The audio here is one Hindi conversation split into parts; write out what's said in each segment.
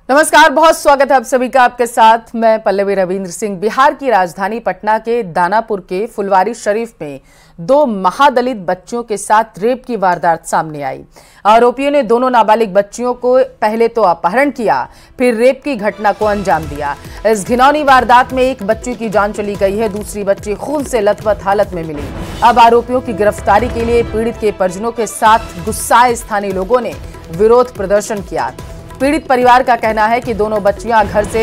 नमस्कार, बहुत स्वागत है आप सभी का। आपके साथ मैं पल्लवी रविंद्र सिंह। बिहार की राजधानी पटना के दानापुर के फुलवारी शरीफ में दो महादलित बच्चियों के साथ रेप की वारदात सामने आई। आरोपियों ने दोनों नाबालिग बच्चियों को पहले तो अपहरण किया, फिर रेप की घटना को अंजाम दिया। इस घिनौनी वारदात में एक बच्ची की जान चली गई है, दूसरी बच्ची खून से लथपथ हालत में मिली। अब आरोपियों की गिरफ्तारी के लिए पीड़ित के परिजनों के साथ गुस्साए स्थानीय लोगों ने विरोध प्रदर्शन किया। पीड़ित परिवार का कहना है कि दोनों बच्चियां घर से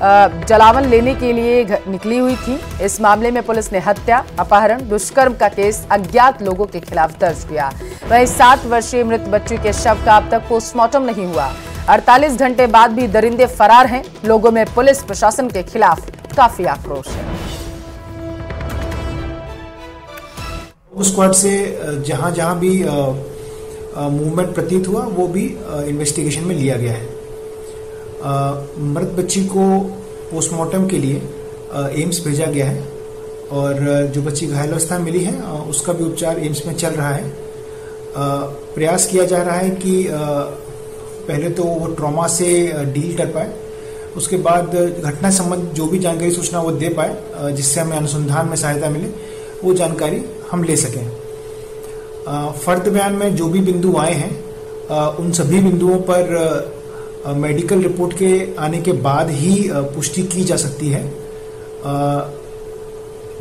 जलावन लेने के लिए निकली हुई थी। इस मामले में पुलिस ने हत्या, अपहरण, दुष्कर्म का केस अज्ञात लोगों के खिलाफ दर्ज किया। वहीं 7 वर्षीय मृत बच्ची के शव का अब तक पोस्टमार्टम नहीं हुआ। 48 घंटे बाद भी दरिंदे फरार हैं। लोगों में पुलिस प्रशासन के खिलाफ काफी आक्रोश है। स्क्वाड से जहां जहां भी मूवमेंट प्रतीत हुआ वो भी इन्वेस्टिगेशन में लिया गया है। मृत बच्ची को पोस्टमार्टम के लिए एम्स भेजा गया है और जो बच्ची घायल अवस्था में मिली है उसका भी उपचार एम्स में चल रहा है। प्रयास किया जा रहा है कि पहले तो वो ट्रॉमा से डील कर पाए, उसके बाद घटना संबंधी जो भी जानकारी सूचना वो दे पाए, जिससे हमें अनुसंधान में सहायता मिले, वो जानकारी हम ले सकें। फर्द बयान में जो भी बिंदु आए हैं उन सभी बिंदुओं पर मेडिकल रिपोर्ट के आने के बाद ही पुष्टि की जा सकती है।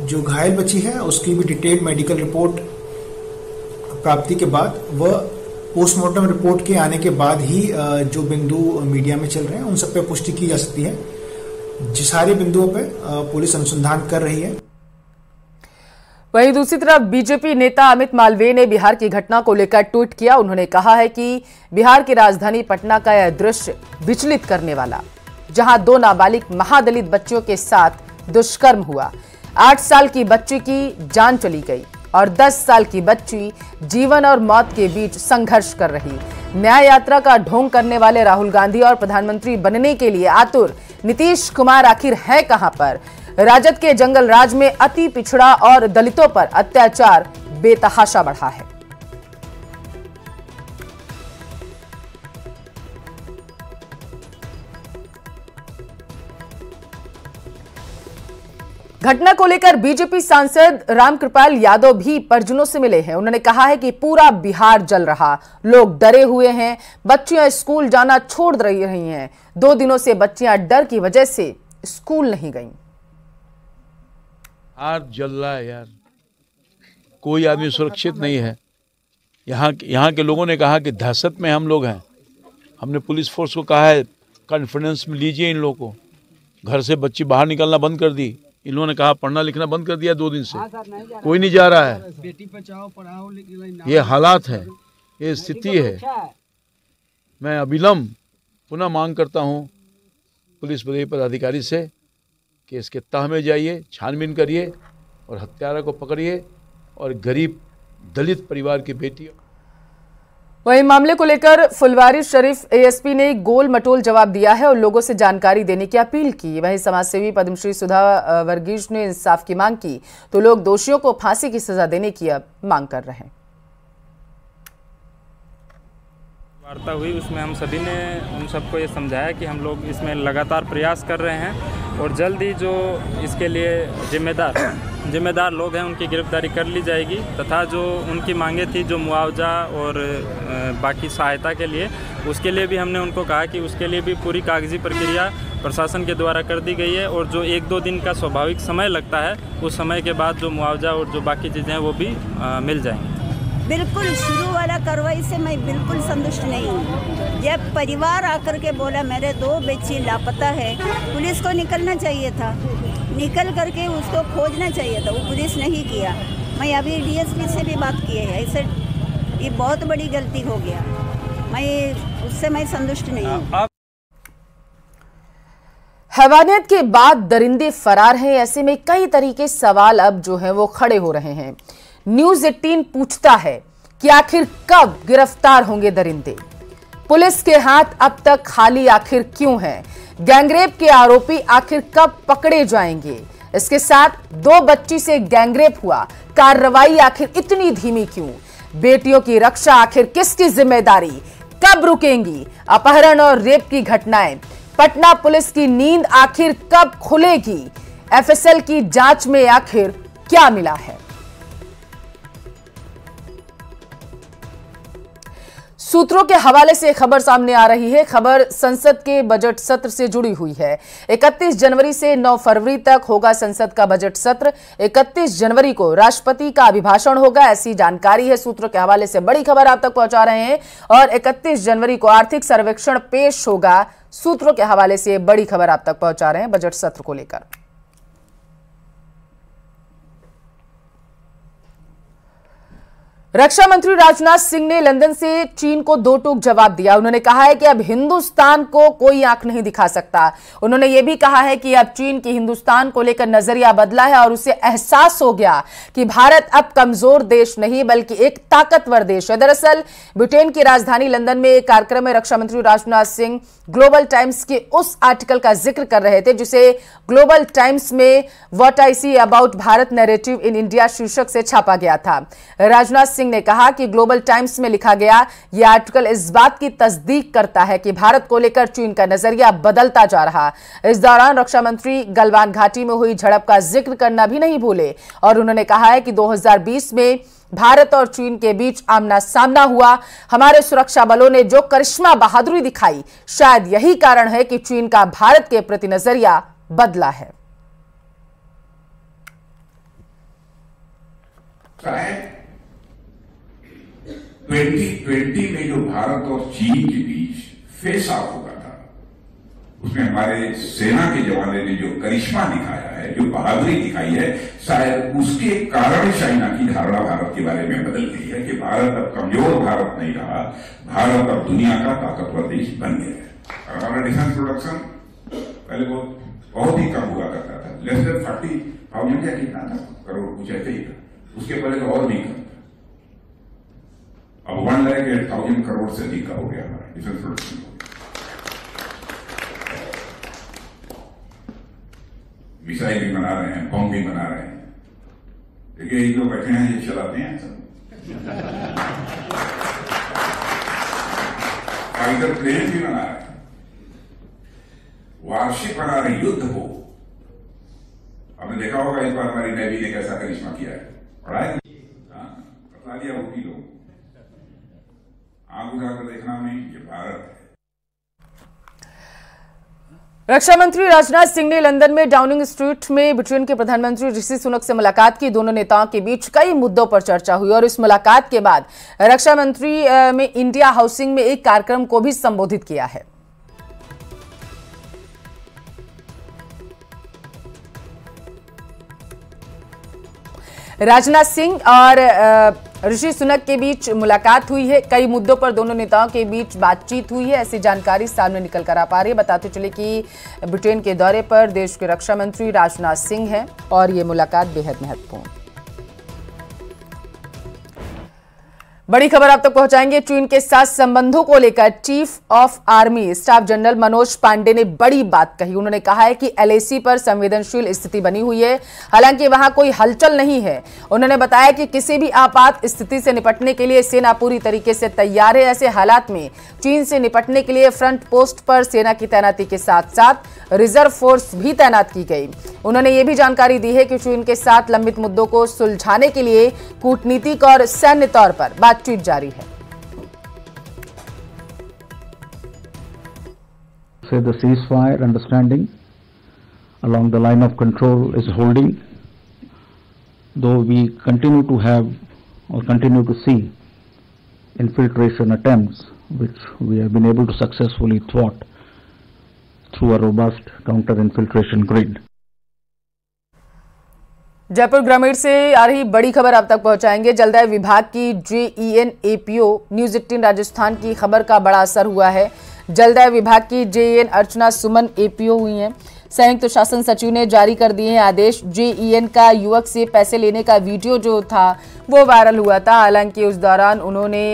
जो घायल बच्ची है उसकी भी डिटेल्ड मेडिकल रिपोर्ट प्राप्ति के बाद व पोस्टमार्टम रिपोर्ट के आने के बाद ही जो बिंदु मीडिया में चल रहे हैं उन सब पे पुष्टि की जा सकती है। जिस सारे बिंदुओं पे पुलिस अनुसंधान कर रही है। वहीं दूसरी तरफ बीजेपी नेता अमित मालवीय ने बिहार की घटना को लेकर ट्वीट किया। उन्होंने कहा है कि बिहार की राजधानी पटना का यह दृश्य विचलित करने वाला, जहां 2 नाबालिग महादलित बच्चियों के साथ दुष्कर्म हुआ। 8 साल की बच्ची की जान चली गई और 10 साल की बच्ची जीवन और मौत के बीच संघर्ष कर रही। न्याय यात्रा का ढोंग करने वाले राहुल गांधी और प्रधानमंत्री बनने के लिए आतुर नीतीश कुमार आखिर है कहां पर? राजद के जंगल राज में अति पिछड़ा और दलितों पर अत्याचार बेतहाशा बढ़ा है। घटना को लेकर बीजेपी सांसद रामकृपाल यादव भी परिजनों से मिले हैं। उन्होंने कहा है कि पूरा बिहार जल रहा, लोग डरे हुए हैं, बच्चियां स्कूल जाना छोड़ रही हैं। 2 दिनों से बच्चियां डर की वजह से स्कूल नहीं गईं। बिहार जल रहा है यार, कोई आदमी सुरक्षित नहीं है। यहाँ के लोगों ने कहा कि दहशत में हम लोग हैं। हमने पुलिस फोर्स को कहा है कॉन्फिडेंस में लीजिए इन लोगों को। घर से बच्ची बाहर निकलना बंद कर दी। इन लोगों ने कहा पढ़ना लिखना बंद कर दिया 2 दिन से, कोई नहीं जा रहा है। बेटी बचाओ पढ़ाओ, ये हालात है, ये स्थिति है। मैं अविलंब पुनः मांग करता हूँ पुलिस पदाधिकारी से कि इसके तह में जाइए, छानबीन करिए और हत्यारा को पकड़िए और गरीब दलित परिवार की बेटी। वहीं मामले को लेकर फुलवारी शरीफ एएसपी ने गोल मटोल जवाब दिया है और लोगों से जानकारी देने की अपील की। वहीं समाजसेवी पद्मश्री सुधा वर्गीस ने इंसाफ की मांग की, तो लोग दोषियों को फांसी की सजा देने की अब मांग कर रहे हैं। वार्ता हुई, उसमें हम सभी ने उन सबको ये समझाया कि हम लोग इसमें लगातार प्रयास कर रहे हैं और जल्द ही जो इसके लिए जिम्मेदार लोग हैं उनकी गिरफ्तारी कर ली जाएगी, तथा जो उनकी मांगे थी जो मुआवजा और बाकी सहायता के लिए, उसके लिए भी हमने उनको कहा कि उसके लिए भी पूरी कागजी प्रक्रिया प्रशासन के द्वारा कर दी गई है और जो 1-2 दिन का स्वाभाविक समय लगता है उस समय के बाद जो मुआवजा और जो बाकी चीज़ें हैं वो भी मिल जाएंगी। बिल्कुल शुरू वाला कार्रवाई से मैं बिल्कुल संतुष्ट नहीं हूँ। जब परिवार आकर के बोला मेरे 2 बच्ची लापता है, पुलिस को निकलना चाहिए था, निकल करके उसको खोजना चाहिए था, वो पुलिस नहीं किया। मैं अभी डीएसपी से भी बात की है, ऐसे ये बहुत बड़ी गलती हो गया। उससे मैं संतुष्ट नहीं हूँ। हैवानियत के बाद दरिंदे फरार हैं, ऐसे में कई तरीके सवाल अब जो है वो खड़े हो रहे हैं। न्यूज़ 18 पूछता है कि आखिर कब गिरफ्तार होंगे दरिंदे? पुलिस के हाथ अब तक खाली आखिर क्यों हैं? गैंगरेप के आरोपी आखिर कब पकड़े जाएंगे? इसके साथ 2 बच्ची से गैंगरेप हुआ, कार्रवाई आखिर इतनी धीमी क्यों? बेटियों की रक्षा आखिर किसकी जिम्मेदारी? कब रुकेंगी अपहरण और रेप की घटनाएं? पटना पुलिस की नींद आखिर कब खुलेगी? एफएसएल की जांच में आखिर क्या मिला है? सूत्रों के हवाले से खबर सामने आ रही है। खबर संसद के बजट सत्र से जुड़ी हुई है। 31 जनवरी से 9 फरवरी तक होगा संसद का बजट सत्र। 31 जनवरी को राष्ट्रपति का अभिभाषण होगा, ऐसी जानकारी है। सूत्रों के हवाले से बड़ी खबर आप तक पहुंचा रहे हैं। और 31 जनवरी को आर्थिक सर्वेक्षण पेश होगा। सूत्रों के हवाले से बड़ी खबर आप तक पहुंचा रहे हैं बजट सत्र को लेकर। रक्षा मंत्री राजनाथ सिंह ने लंदन से चीन को दो टूक जवाब दिया। उन्होंने कहा है कि अब हिंदुस्तान को कोई आंख नहीं दिखा सकता। उन्होंने यह भी कहा है कि अब चीन की हिंदुस्तान को लेकर नजरिया बदला है और उसे एहसास हो गया कि भारत अब कमजोर देश नहीं बल्कि एक ताकतवर देश है। दरअसल ब्रिटेन की राजधानी लंदन में एक कार्यक्रम में रक्षा मंत्री राजनाथ सिंह ग्लोबल टाइम्स के उस आर्टिकल का जिक्र कर रहे थे जिसे ग्लोबल टाइम्स में what I see about Bharat narrative in India शीर्षक से छापा गया था। राजनाथ सिंह ने कहा कि ग्लोबल टाइम्स में लिखा गया यह आर्टिकल इस बात की तस्दीक करता है कि भारत को लेकर चीन का नजरिया बदलता जा रहा। इस दौरान रक्षा मंत्री गलवान घाटी में हुई झड़प का जिक्र करना भी नहीं भूले और उन्होंने कहा है कि 2020 में भारत और चीन के बीच आमना सामना हुआ। हमारे सुरक्षा बलों ने जो करिश्मा बहादुरी दिखाई, शायद यही कारण है कि चीन का भारत के प्रति नजरिया बदला है। 2020 में जो भारत और चीन के बीच फेस ऑफ हुआ था, उसमें हमारे सेना के जवानों ने जो करिश्मा दिखाया है, जो बहादुरी दिखाई है, शायद उसके कारण चाइना की धारणा भारत के बारे में बदल गई है कि भारत अब कमजोर भारत नहीं रहा, भारत अब दुनिया का ताकतवर देश बन गया है। और हमारा डिफेंस प्रोडक्शन पहले बहुत ही कम हुआ करता था, लेस देन 30,000 या कितना था करोड़, कुछ ऐसे ही था। उसके पहले तो और भी कम था। अब 1,08,000 करोड़ से अधिक का हो गया हमारा डिफेंस प्रोडक्शन। मिसाइल भी बना रहे हैं, बम भी बना रहे हैं। देखिए ये लोग बैठे हैं, ये चलाते हैं सब। फाइटर प्लेन भी बना रहे हैं, वार्षिक बना रहे, युद्ध हो। आपने देखा होगा इस बार हमारी नेवी ने कैसा करिश्मा किया है, पढ़ा है, बता दिया वो भी लोग। आंख उठाकर देखना नहीं, ये भारत है। रक्षा मंत्री राजनाथ सिंह ने लंदन में डाउनिंग स्ट्रीट में ब्रिटेन के प्रधानमंत्री ऋषि सुनक से मुलाकात की। दोनों नेताओं के बीच कई मुद्दों पर चर्चा हुई और इस मुलाकात के बाद रक्षा मंत्री में इंडिया हाउसिंग में एक कार्यक्रम को भी संबोधित किया है। राजनाथ सिंह और ऋषि सुनक के बीच मुलाकात हुई है। कई मुद्दों पर दोनों नेताओं के बीच बातचीत हुई है, ऐसी जानकारी सामने निकल कर आ पा रही है। बताते चले कि ब्रिटेन के दौरे पर देश के रक्षा मंत्री राजनाथ सिंह हैं और ये मुलाकात बेहद महत्वपूर्ण। बड़ी खबर आप तक पहुंचाएंगे। चीन के साथ संबंधों को लेकर chief of army staff general Manoj Pande ने बड़ी बात कही। उन्होंने कहा है कि LAC पर संवेदनशील स्थिति बनी हुई है, हालांकि वहां कोई हलचल नहीं है। उन्होंने बताया कि किसी भी आपात स्थिति से निपटने के लिए सेना पूरी तरीके से तैयार है। ऐसे हालात में चीन से निपटने के लिए फ्रंट पोस्ट पर सेना की तैनाती के साथ साथ रिजर्व फोर्स भी तैनात की गई। उन्होंने ये भी जानकारी दी है कि चीन के साथ लंबित मुद्दों को सुलझाने के लिए कूटनीतिक और सैन्य तौर पर बातचीत जारी है। The ceasefire understanding along the line of control is holding, though we continue to have or continue to see infiltration attempts which we have been able to successfully thwart through a robust counter-infiltration grid. Jaipur ग्रामीण से आ रही बड़ी खबर आप तक पहुंचाएंगे। जलदाय विभाग की JEN APO न्यूज 18 राजस्थान की खबर का बड़ा असर हुआ है। जलदाय विभाग की JEN अर्चना सुमन APO हुई हैं। संयुक्त शासन सचिव ने जारी कर दिए हैं आदेश। JEN का युवक से पैसे लेने का वीडियो जो था वो वायरल हुआ था, हालांकि उस दौरान उन्होंने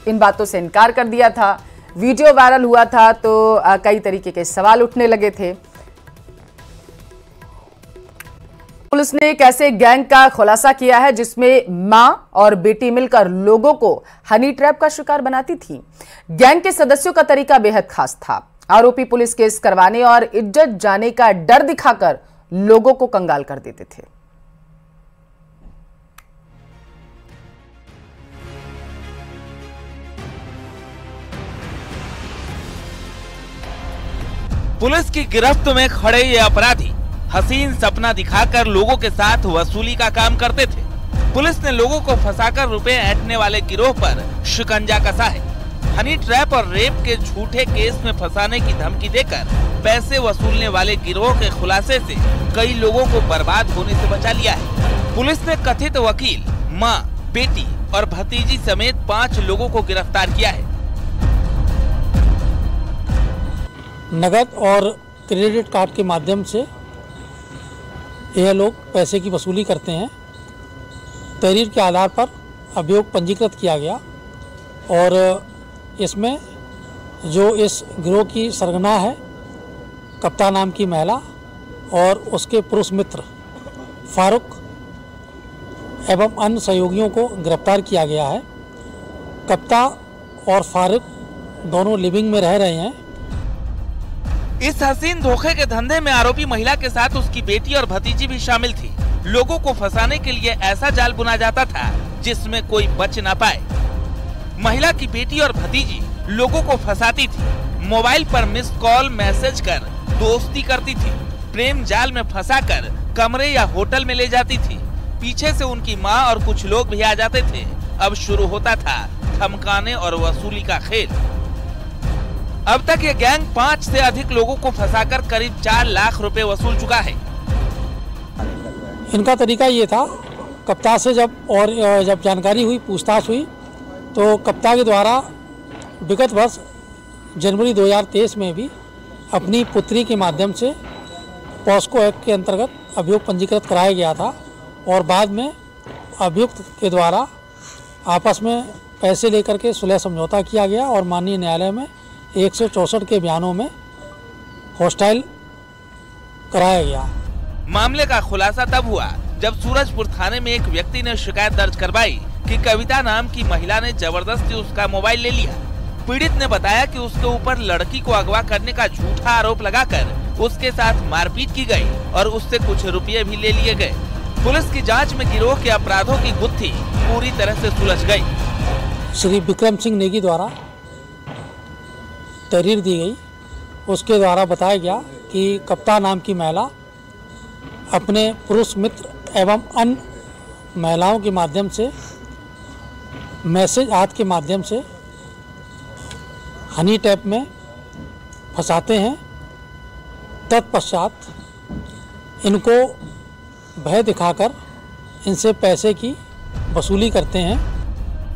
इन बातों से इनकार कर दिया था। वीडियो वायरल हुआ था तो कई तरीके के सवाल उठने लगे थे। पुलिस ने एक ऐसे गैंग का खुलासा किया है जिसमें मां और बेटी मिलकर लोगों को हनी ट्रैप का शिकार बनाती थी। गैंग के सदस्यों का तरीका बेहद खास था। आरोपी पुलिस केस करवाने और इज्जत जाने का डर दिखाकर लोगों को कंगाल कर देते थे। पुलिस की गिरफ्त में खड़े ये अपराधी हसीन सपना दिखाकर लोगों के साथ वसूली का काम करते थे। पुलिस ने लोगों को फंसाकर रुपए ऐंठने वाले गिरोह पर शिकंजा कसा है। हनी ट्रैप और रेप के झूठे केस में फंसाने की धमकी देकर पैसे वसूलने वाले गिरोह के खुलासे से कई लोगों को बर्बाद होने से बचा लिया है। पुलिस ने कथित वकील, मां, बेटी और भतीजी समेत 5 लोगों को गिरफ्तार किया है। नगद और क्रेडिट कार्ड के माध्यम से यह लोग पैसे की वसूली करते हैं। तहरीर के आधार पर अभियोग पंजीकृत किया गया और इसमें जो इस गिरोह की सरगना है कप्तान नाम की महिला और उसके पुरुष मित्र फारूक एवं अन्य सहयोगियों को गिरफ्तार किया गया है। कप्ता और फारूक दोनों लिविंग में रह रहे हैं। इस हसीन धोखे के धंधे में आरोपी महिला के साथ उसकी बेटी और भतीजी भी शामिल थी। लोगों को फंसाने के लिए ऐसा जाल बुना जाता था जिसमें कोई बच ना पाए। महिला की बेटी और भतीजी लोगों को फंसाती थी। मोबाइल पर मिस कॉल मैसेज कर दोस्ती करती थी। प्रेम जाल में फंसाकर कमरे या होटल में ले जाती थी। पीछे से उनकी मां और कुछ लोग भी आ जाते थे। अब शुरू होता था धमकाने और वसूली का खेल। अब तक ये गैंग 5 से अधिक लोगों को फंसाकर करीब 4 लाख रुपए वसूल चुका है। इनका तरीका ये था, कप्तान से जब जानकारी हुई, पूछताछ हुई, तो कप्तान के द्वारा विगत वर्ष जनवरी 2023 में भी अपनी पुत्री के माध्यम से पॉस्को एक्ट के अंतर्गत अभियोग पंजीकृत कराया गया था और बाद में अभियुक्त के द्वारा आपस में पैसे लेकर के सुलह समझौता किया गया और माननीय न्यायालय में 164 के बयानों में हॉस्टाइल कराया गया। मामले का खुलासा तब हुआ जब सूरजपुर थाने में एक व्यक्ति ने शिकायत दर्ज करवाई कि कविता नाम की महिला ने जबरदस्ती उसका मोबाइल ले लिया। पीड़ित ने बताया कि उसके ऊपर लड़की को अगवा करने का झूठा आरोप लगाकर उसके साथ मारपीट की गई और उससे कुछ रुपये भी ले लिए गए। पुलिस की जांच में गिरोह के अपराधों की गुत्थी पूरी तरह से सुलझ गई। श्री विक्रम सिंह नेगी द्वारा तहरीर दी गई। उसके द्वारा बताया गया कि कप्तान नाम की महिला अपने पुरुष मित्र एवं अन्य महिलाओं के माध्यम से मैसेज आदि के माध्यम से हनी ट्रैप में फंसाते हैं। तत्पश्चात इनको भय दिखाकर इनसे पैसे की वसूली करते हैं।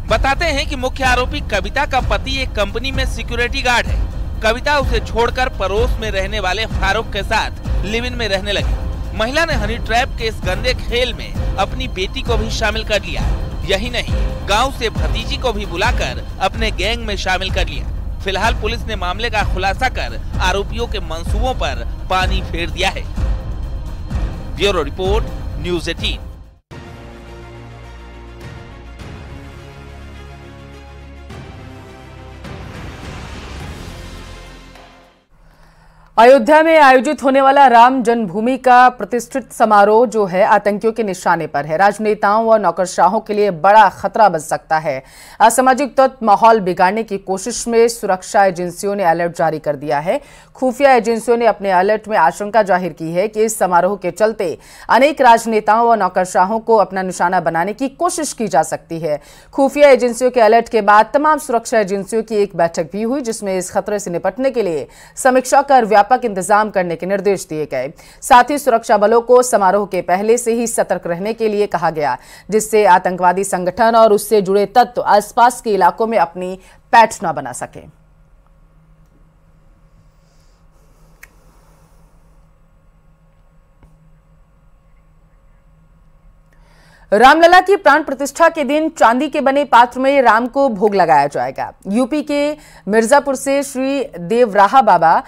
बताते हैं कि मुख्य आरोपी कविता का पति एक कंपनी में सिक्योरिटी गार्ड है। कविता उसे छोड़कर पड़ोस में रहने वाले फारूक के साथ लिव इन में रहने लगी। महिला ने हनी ट्रैप के इस गंदे खेल में अपनी बेटी को भी शामिल कर लिया। यही नहीं, गांव से भतीजी को भी बुलाकर अपने गैंग में शामिल कर लिया। फिलहाल पुलिस ने मामले का खुलासा कर आरोपियों के मंसूबों पर पानी फेर दिया है। Bureau report, news 18। अयोध्या में आयोजित होने वाला राम जन्मभूमि का प्रतिष्ठित समारोह जो है आतंकियों के निशाने पर है। राजनेताओं और नौकरशाहों के लिए बड़ा खतरा बन सकता है। असामाजिक तत्व माहौल बिगाड़ने की कोशिश में सुरक्षा एजेंसियों ने अलर्ट जारी कर दिया है। खुफिया एजेंसियों ने अपने अलर्ट में आशंका जाहिर की है कि इस समारोह के चलते अनेक राजनेताओं और नौकरशाहों को अपना निशाना बनाने की कोशिश की जा सकती है। खुफिया एजेंसियों के अलर्ट के बाद तमाम सुरक्षा एजेंसियों की एक बैठक भी हुई, जिसमें इस खतरे से निपटने के लिए समीक्षा कर व्यापक इंतजाम करने के निर्देश दिए गए। साथ ही सुरक्षा बलों को समारोह के पहले से ही सतर्क रहने के लिए कहा गया, जिससे आतंकवादी संगठन और उससे जुड़े तत्व आसपास के इलाकों में अपनी पैठ न बना सके। रामलला की प्राण प्रतिष्ठा के दिन चांदी के बने पात्र में राम को भोग लगाया जाएगा। यूपी के मिर्जापुर से श्री देवराहा बाबा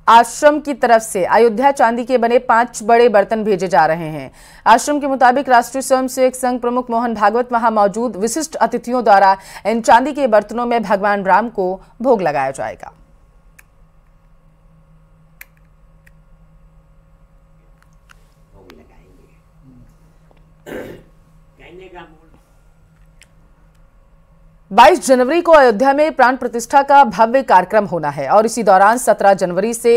आश्रम की तरफ से अयोध्या चांदी के बने 5 बड़े बर्तन भेजे जा रहे हैं। आश्रम के मुताबिक राष्ट्रीय स्वयंसेवक संघ प्रमुख मोहन भागवत वहां मौजूद विशिष्ट अतिथियों द्वारा इन चांदी के बर्तनों में भगवान राम को भोग लगाया जाएगा। 22 जनवरी को अयोध्या में प्राण प्रतिष्ठा का भव्य कार्यक्रम होना है और इसी दौरान 17 जनवरी से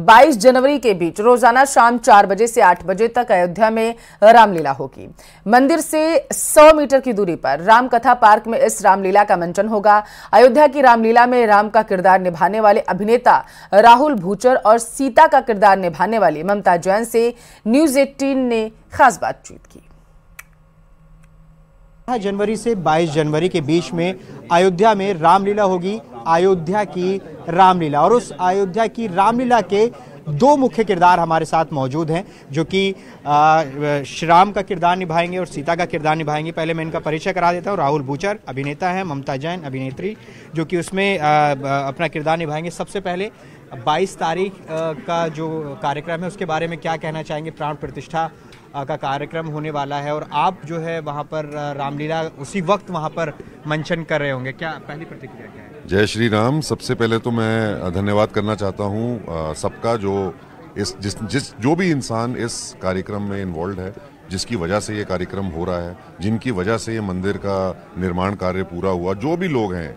22 जनवरी के बीच रोजाना शाम 4 बजे से 8 बजे तक अयोध्या में रामलीला होगी। मंदिर से 100 मीटर की दूरी पर रामकथा पार्क में इस रामलीला का मंचन होगा। अयोध्या की रामलीला में राम का किरदार निभाने वाले अभिनेता राहुल भूचर और सीता का किरदार निभाने वाली ममता जैन से न्यूज 18 ने खास बातचीत की। जनवरी से 22 जनवरी के बीच में अयोध्या में रामलीला होगी, अयोध्या की रामलीला। और उस अयोध्या की रामलीला के दो मुख्य किरदार हमारे साथ मौजूद हैं जो कि श्री राम का किरदार निभाएंगे और सीता का किरदार निभाएंगे। पहले मैं इनका परिचय करा देता हूँ। राहुल भूचर अभिनेता हैं, ममता जैन अभिनेत्री जो कि उसमें अपना किरदार निभाएंगे। सबसे पहले 22 तारीख का जो कार्यक्रम है उसके बारे में क्या कहना चाहेंगे? प्राण प्रतिष्ठा का कार्यक्रम होने वाला है और आप जो है वहाँ पर रामलीला उसी वक्त वहाँ पर मंचन कर रहे होंगे, क्या पहली प्रतिक्रिया क्या है? जय श्री राम। सबसे पहले तो मैं धन्यवाद करना चाहता हूँ सबका जो जो भी इंसान इस कार्यक्रम में इन्वॉल्व है, जिसकी वजह से ये कार्यक्रम हो रहा है, जिनकी वजह से ये मंदिर का निर्माण कार्य पूरा हुआ, जो भी लोग हैं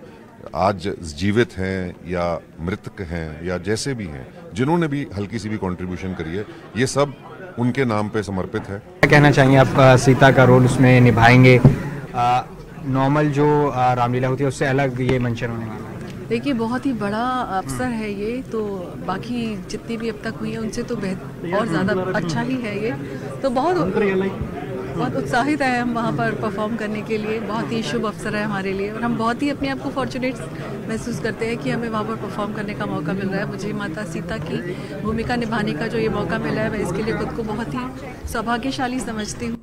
आज जीवित हैं या मृतक हैं या जैसे भी हैं, जिन्होंने भी हल्की सी भी कंट्रीब्यूशन करी है, ये सब उनके नाम पे समर्पित है। क्या कहना चाहेंगे आप? सीता का रोल उसमें निभाएंगे, नॉर्मल जो रामलीला होती है उससे अलग ये मंचन होने वाला है। देखिए बहुत ही बड़ा अवसर है ये, तो बाकी जितनी भी अब तक हुई है उनसे तो और ज़्यादा अच्छा ही है ये। तो बहुत उत्साहित है हम वहाँ पर परफॉर्म करने के लिए। बहुत ही शुभ अवसर है हमारे लिए और हम बहुत ही अपने आप को फॉर्चुनेट महसूस करते हैं कि हमें वहाँ पर परफॉर्म करने का मौका मिल रहा है। मुझे माता सीता की भूमिका निभाने का जो ये मौका मिला है, मैं इसके लिए खुद को बहुत ही सौभाग्यशाली समझती हूँ।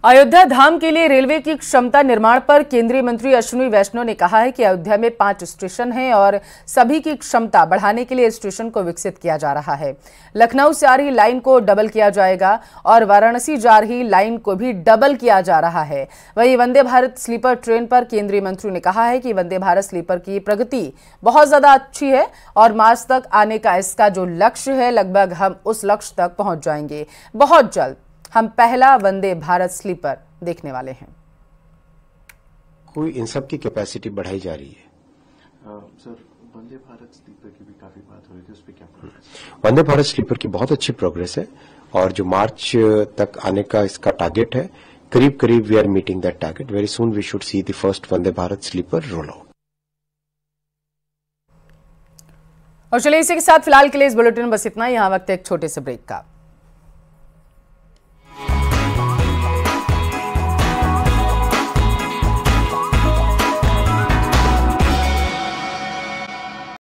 अयोध्या धाम के लिए रेलवे की क्षमता निर्माण पर केंद्रीय मंत्री अश्विनी वैष्णव ने कहा है कि अयोध्या में 5 स्टेशन हैं और सभी की क्षमता बढ़ाने के लिए स्टेशन को विकसित किया जा रहा है। लखनऊ से आ रही लाइन को डबल किया जाएगा और वाराणसी जा रही लाइन को भी डबल किया जा रहा है। वहीं वंदे भारत स्लीपर ट्रेन पर केंद्रीय मंत्री ने कहा है कि वंदे भारत स्लीपर की प्रगति बहुत ज्यादा अच्छी है और मार्च तक आने का इसका जो लक्ष्य है, लगभग हम उस लक्ष्य तक पहुंच जाएंगे। बहुत जल्द हम पहला वंदे भारत स्लीपर देखने वाले हैं। कोई इन सब की कैपेसिटी बढ़ाई जा रही है। सर, वंदे भारत स्लीपर की भी काफी बात हो रही थी, उस पे क्या प्रोग्रेस? वंदे भारत स्लीपर की बहुत अच्छी प्रोग्रेस है और जो मार्च तक आने का इसका टारगेट है, करीब करीब we are meeting that target. Very soon we should see the first Vande Bharat sleeper roll out. और चलिए इसी के साथ फिलहाल के लिए इस बुलेटिन में बस इतना ही। यहाँ वक्त एक छोटे से ब्रेक का।